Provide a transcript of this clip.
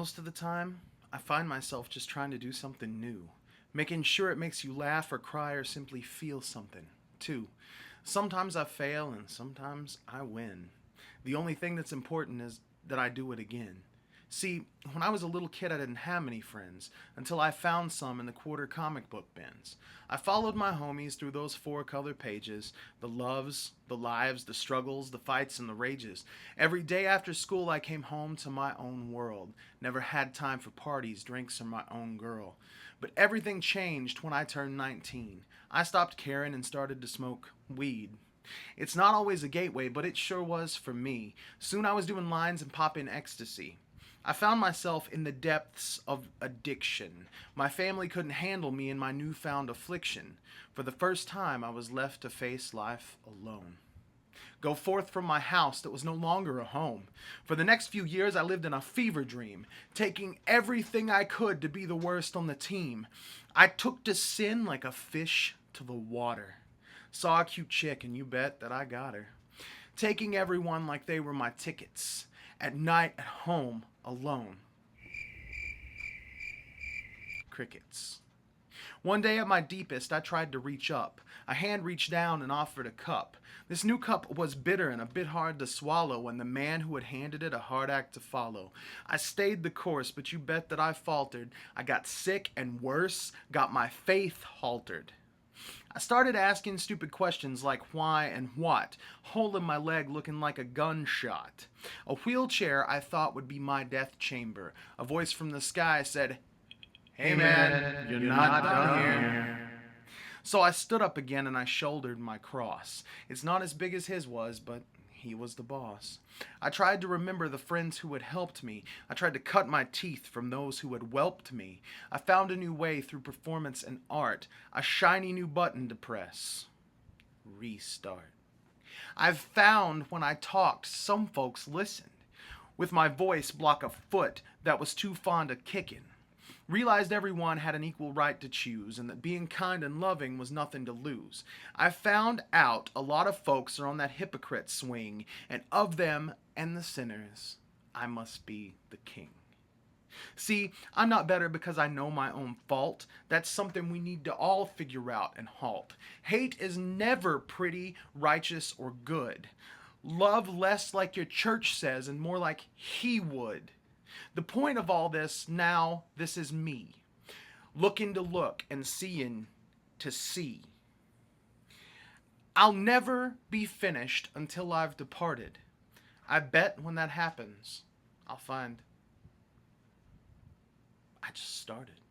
Most of the time, I find myself just trying to do something new, making sure it makes you laugh or cry or simply feel something, too. Sometimes I fail and sometimes I win. The only thing that's important is that I do it again. See, when I was a little kid, I didn't have many friends until I found some in the quarter comic book bins. I followed my homies through those four-color pages, the loves, the lives, the struggles, the fights, and the rages. Every day after school, I came home to my own world. Never had time for parties, drinks, or my own girl. But everything changed when I turned 19. I stopped caring and started to smoke weed. It's not always a gateway, but it sure was for me. Soon I was doing lines and popping ecstasy. I found myself in the depths of addiction. My family couldn't handle me in my newfound affliction. For the first time, I was left to face life alone. Go forth from my house that was no longer a home. For the next few years, I lived in a fever dream, taking everything I could to be the worst on the team. I took to sin like a fish to the water. Saw a cute chick, and you bet that I got her. Taking everyone like they were my tickets. At night, at home, alone. Crickets. One day at my deepest, I tried to reach up. A hand reached down and offered a cup. This new cup was bitter and a bit hard to swallow, and the man who had handed it a hard act to follow. I stayed the course, but you bet that I faltered. I got sick and worse, got my faith haltered. I started asking stupid questions like why and what, hole in my leg looking like a gunshot. A wheelchair I thought would be my death chamber. A voice from the sky said, "Hey man, you're not done here." So I stood up again and I shouldered my cross. It's not as big as his was, but he was the boss. I tried to remember the friends who had helped me. I tried to cut my teeth from those who had whelped me. I found a new way through performance and art, a shiny new button to press. Restart. I've found when I talked, some folks listened. With my voice block a foot that was too fond of kicking. Realized everyone had an equal right to choose and that being kind and loving was nothing to lose. I found out a lot of folks are on that hypocrite swing, and of them and the sinners, I must be the king. See, I'm not better because I know my own fault. That's something we need to all figure out and halt. Hate is never pretty, righteous, or good. Love less like your church says and more like he would. The point of all this now, this is me. Looking to look and seeing to see. I'll never be finished until I've departed. I bet when that happens, I'll find I just started.